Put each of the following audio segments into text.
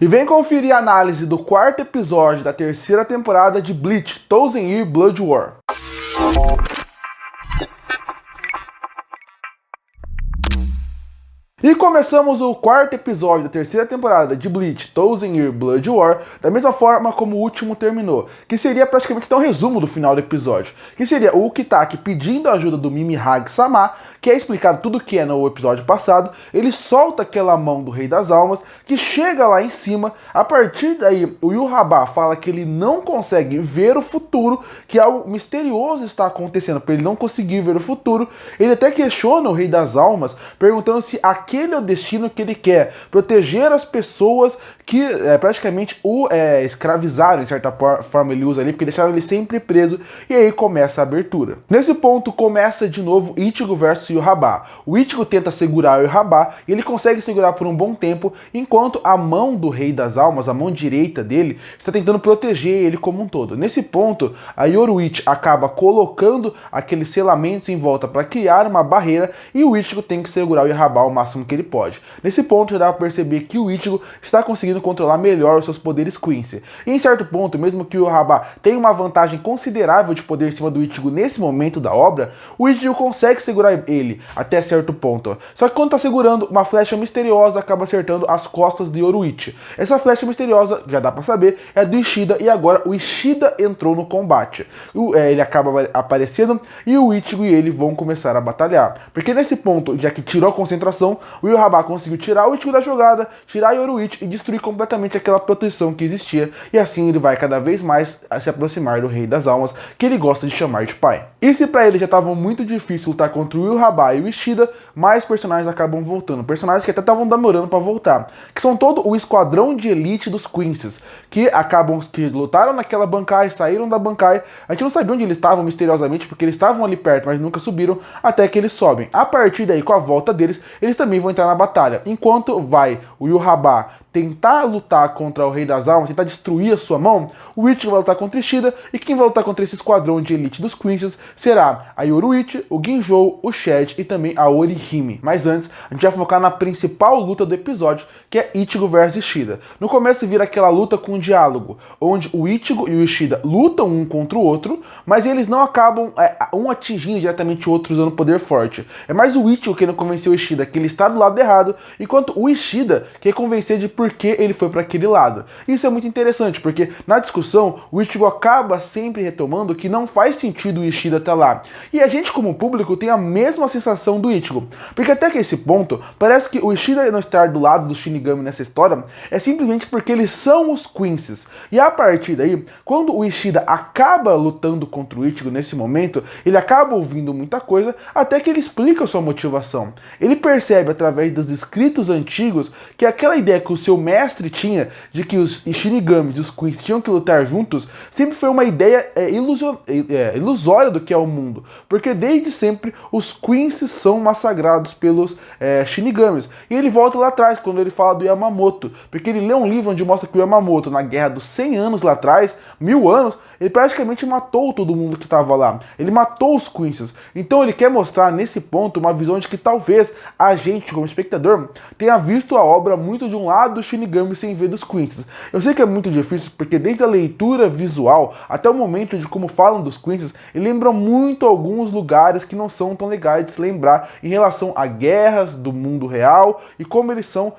E vem conferir a análise do quarto episódio da terceira temporada de Bleach, Thousand Year Blood War. E começamos o quarto episódio da terceira temporada de Bleach, Thousand Year Blood War, da mesma forma como o último terminou, que seria praticamente um resumo do final do episódio, que seria o Ukitake pedindo a ajuda do Mimihage-sama, que é explicado tudo o que é no episódio passado. Ele solta aquela mão do Rei das Almas, que chega lá em cima. A partir daí, o Yhwach fala que ele não consegue ver o futuro, que algo misterioso está acontecendo, para ele não conseguir ver o futuro. Ele até questiona o Rei das Almas, perguntando se aquele é o destino que ele quer, proteger as pessoas que praticamente o escravizaram, de certa forma ele usa ali, porque deixaram ele sempre preso, e aí começa a abertura. Nesse ponto começa de novo Ichigo versus Yhwach. O Ichigo tenta segurar o Yhwach, e ele consegue segurar por um bom tempo, enquanto a mão do Rei das Almas, a mão direita dele, está tentando proteger ele como um todo. Nesse ponto, a Yoruichi acaba colocando aqueles selamentos em volta para criar uma barreira, e o Ichigo tem que segurar o Yhwach ao máximo que ele pode. Nesse ponto já dá para perceber que o Ichigo está conseguindo controlar melhor os seus poderes Quincy. E em certo ponto, mesmo que o Yhwach tenha uma vantagem considerável de poder em cima do Ichigo nesse momento da obra, o Ichigo consegue segurar ele até certo ponto. Só que quando está segurando, uma flecha misteriosa acaba acertando as costas de Yoruichi. Essa flecha misteriosa, já dá para saber, é do Ishida, e agora o Ishida entrou no combate. Ele acaba aparecendo e o Ichigo e ele vão começar a batalhar. Porque nesse ponto, já que tirou a concentração, o Yhwach conseguiu tirar o Ichigo da jogada, tirar Yoruichi e destruir completamente aquela proteção que existia, e assim ele vai cada vez mais se aproximar do Rei das Almas, que ele gosta de chamar de pai. E se pra ele já estava muito difícil lutar contra o Yhwach e o Ishida, mais personagens acabam voltando, personagens que até estavam demorando para voltar, que são todo o esquadrão de elite dos Quincy's, que lutaram naquela Bankai, saíram da Bankai. A gente não sabia onde eles estavam misteriosamente, porque eles estavam ali perto, mas nunca subiram, até que eles sobem. A partir daí, com a volta deles, eles também vão entrar na batalha. Enquanto vai o Yhwach tentar lutar contra o Rei das Almas, tentar destruir a sua mão, o Ichigo vai lutar contra Ishida, e quem vai lutar contra esse esquadrão de elite dos Quincy's será a Yoruichi, o Ginjou, o Shed e também a Orihime. Mas antes, a gente vai focar na principal luta do episódio, que é Ichigo versus Ishida. No começo vira aquela luta com diálogo, onde o Ichigo e o Ishida lutam um contra o outro, mas eles não acabam um atingindo diretamente o outro usando poder forte. É mais o Ichigo querendo convencer o Ishida que ele está do lado errado, enquanto o Ishida quer convencer de por que ele foi para aquele lado. Isso é muito interessante, porque na discussão o Ichigo acaba sempre retomando que não faz sentido o Ishida estar lá. E a gente, como público, tem a mesma sensação do Ichigo, porque até que esse ponto, parece que o Ishida não estar do lado do Shinigami nessa história é simplesmente porque eles são os Quincy's. E a partir daí, quando o Ishida acaba lutando contra o Ichigo nesse momento, ele acaba ouvindo muita coisa, até que ele explica a sua motivação. Ele percebe através dos escritos antigos que aquela ideia que o seu mestre tinha de que os Shinigamis e os Quincy tinham que lutar juntos sempre foi uma ideia ilusória do que é o mundo, porque desde sempre os Quincy são massacrados pelos Shinigamis. E ele volta lá atrás quando ele fala do Yamamoto, porque ele lê um livro onde mostra que o Yamamoto, na guerra dos 100 anos lá atrás, 1000 anos, ele praticamente matou todo mundo que estava lá. Ele matou os Quincy's. Então ele quer mostrar nesse ponto uma visão de que talvez a gente, como espectador, tenha visto a obra muito de um lado do Shinigami sem ver dos Quincy's. Eu sei que é muito difícil, porque desde a leitura visual até o momento de como falam dos Quincy's, ele lembra muito alguns lugares que não são tão legais de se lembrar em relação a guerras do mundo real e como eles são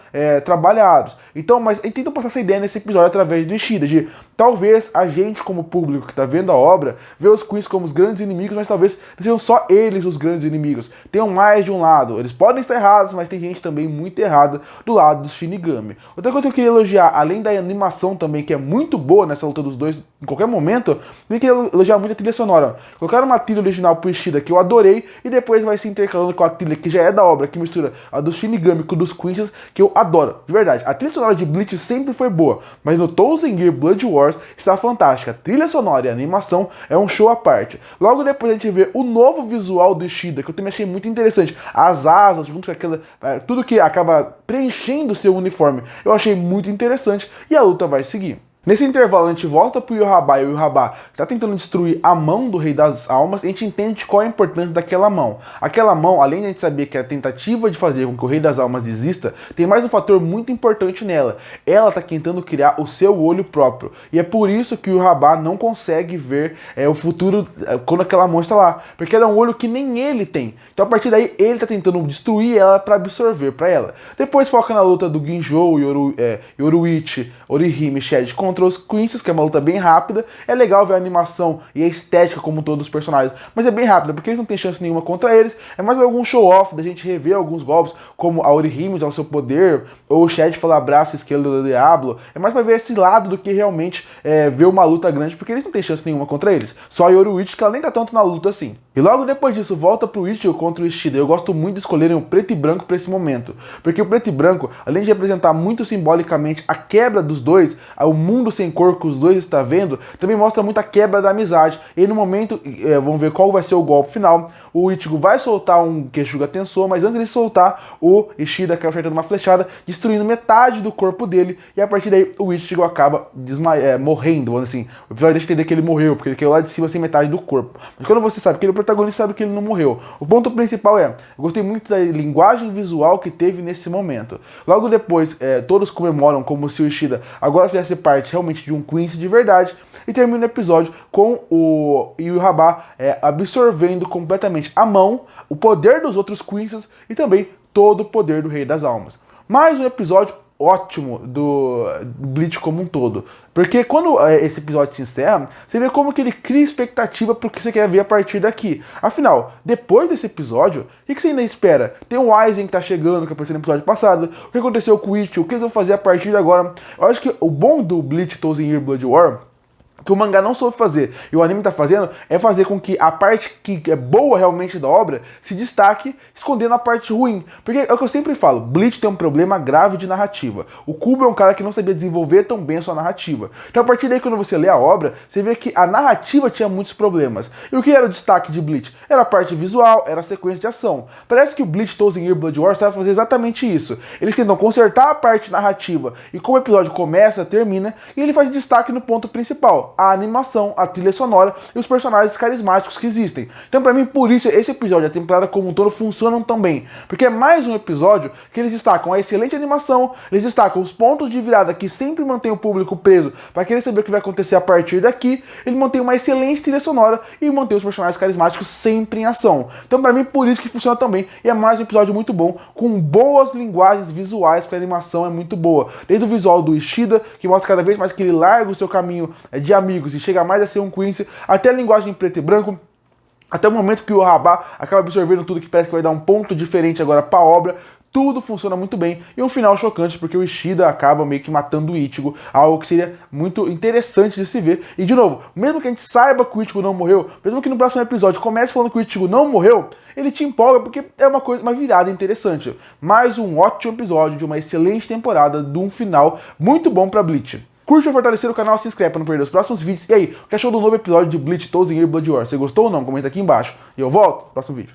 trabalhados. Então, mas eu tento passar essa ideia nesse episódio através do Ishida, de talvez a gente, como público que está vendo a obra, vê os Quincy's como os grandes inimigos, mas talvez não sejam só eles os grandes inimigos. Tenham mais de um lado. Eles podem estar errados, mas tem gente também muito errada do lado dos Shinigami. Outra coisa que eu queria elogiar, além da animação também, que é muito boa nessa luta dos dois, em qualquer momento, eu queria elogiar muito a trilha sonora. Colocaram uma trilha original pro Ishida que eu adorei, e depois vai se intercalando com a trilha que já é da obra, que mistura a dos Shinigami com dos Quincy's, que eu adoro. De verdade, a trilha sonora de Bleach sempre foi boa, mas no Thousand Year Blood Wars está fantástica. A trilha sonora e a animação é um show à parte. Logo depois a gente vê o novo visual do Ishida, que eu também achei muito interessante. As asas, junto com aquela, tudo que acaba preenchendo o seu uniforme, eu achei muito interessante, e a luta vai seguir. Nesse intervalo, a gente volta pro Yhwach e o Yhwach tá tentando destruir a mão do Rei das Almas, e a gente entende qual é a importância daquela mão. Aquela mão, além de a gente saber que é a tentativa de fazer com que o Rei das Almas exista, tem mais um fator muito importante nela. Ela tá tentando criar o seu olho próprio. E é por isso que o Yhwach não consegue ver o futuro quando aquela mão está lá. Porque ela é um olho que nem ele tem. Então a partir daí, ele tá tentando destruir ela para absorver para ela. Depois foca na luta do Ginjou, Yoruichi, Orihime e Shed contra os Quincy's, que é uma luta bem rápida. É legal ver a animação e a estética como todos os personagens, mas é bem rápida, porque eles não têm chance nenhuma contra eles. É mais algum show-off da gente rever alguns golpes, como a Orihime usar o seu poder, ou o Shed falar braço esquerdo do Diablo. É mais pra ver esse lado do que realmente ver uma luta grande, porque eles não têm chance nenhuma contra eles. Só a Yoruichi, que ela nem tá tanto na luta assim. E logo depois disso, volta pro Ichigo contra o Ishida. Eu gosto muito de escolherem o preto e branco para esse momento, porque o preto e branco, além de representar muito simbolicamente a quebra dos dois, o mundo sem cor que os dois estão vendo, também mostra muito a quebra da amizade. E no momento, vamos ver qual vai ser o golpe final. O Ichigo vai soltar um Keshuga Tensou, mas antes de soltar, o Ishida acaba acertando uma flechada, destruindo metade do corpo dele, e a partir daí o Ichigo acaba morrendo, vamos assim. O episódio deixa entender que ele morreu, porque ele caiu lá de cima sem metade do corpo. Mas quando você sabe que ele é o protagonista, sabe que ele não morreu. O ponto principal eu gostei muito da linguagem visual que teve nesse momento. Logo depois, todos comemoram como se o Ishida agora fizesse parte realmente de um Quincy de verdade, e termina o episódio com o Yhwach absorvendo completamente a mão, o poder dos outros Quincy's e também todo o poder do Rei das Almas. Mais um episódio ótimo do Bleach como um todo. Porque quando esse episódio se encerra, você vê como que ele cria expectativa pro que você quer ver a partir daqui. Afinal, depois desse episódio, o que você ainda espera? Tem o Aizen que tá chegando, que apareceu no episódio passado. O que aconteceu com o Ichigo? O que eles vão fazer a partir de agora? Eu acho que o bom do Bleach Thousand Year Blood War, que o mangá não soube fazer e o anime tá fazendo, é fazer com que a parte que é boa realmente da obra se destaque, escondendo a parte ruim. Porque é o que eu sempre falo, Bleach tem um problema grave de narrativa. O Kubo é um cara que não sabia desenvolver tão bem a sua narrativa. Então a partir daí, quando você lê a obra, você vê que a narrativa tinha muitos problemas. E o que era o destaque de Bleach? Era a parte visual, era a sequência de ação. Parece que o Bleach Thousand Year Blood War sabe fazer exatamente isso. Eles tentam consertar a parte narrativa e como o episódio começa, termina, e ele faz destaque no ponto principal: a animação, a trilha sonora e os personagens carismáticos que existem. Então, pra mim, por isso, esse episódio, a temporada como um todo, funcionam tão bem. Porque é mais um episódio que eles destacam a excelente animação, eles destacam os pontos de virada que sempre mantém o público preso para querer saber o que vai acontecer a partir daqui, ele mantém uma excelente trilha sonora e mantém os personagens carismáticos sempre em ação. Então, pra mim, por isso que funciona tão bem. E é mais um episódio muito bom, com boas linguagens visuais, porque a animação é muito boa. Desde o visual do Ishida, que mostra cada vez mais que ele larga o seu caminho de amigos e chega mais a ser um Quincy, até a linguagem em preto e branco, até o momento que o Yhwach acaba absorvendo tudo, que parece que vai dar um ponto diferente agora pra obra. Tudo funciona muito bem, e um final chocante, porque o Ishida acaba meio que matando o Ichigo, algo que seria muito interessante de se ver. E de novo, mesmo que a gente saiba que o Ichigo não morreu, mesmo que no próximo episódio comece falando que o Ichigo não morreu, ele te empolga porque é uma virada interessante. Mais um ótimo episódio de uma excelente temporada, de um final muito bom pra Bleach. Curte ou fortalecer o canal, se inscreve para não perder os próximos vídeos. E aí, o que achou do novo episódio de Bleach Thousand Year Blood War? Você gostou ou não? Comenta aqui embaixo. E eu volto no próximo vídeo.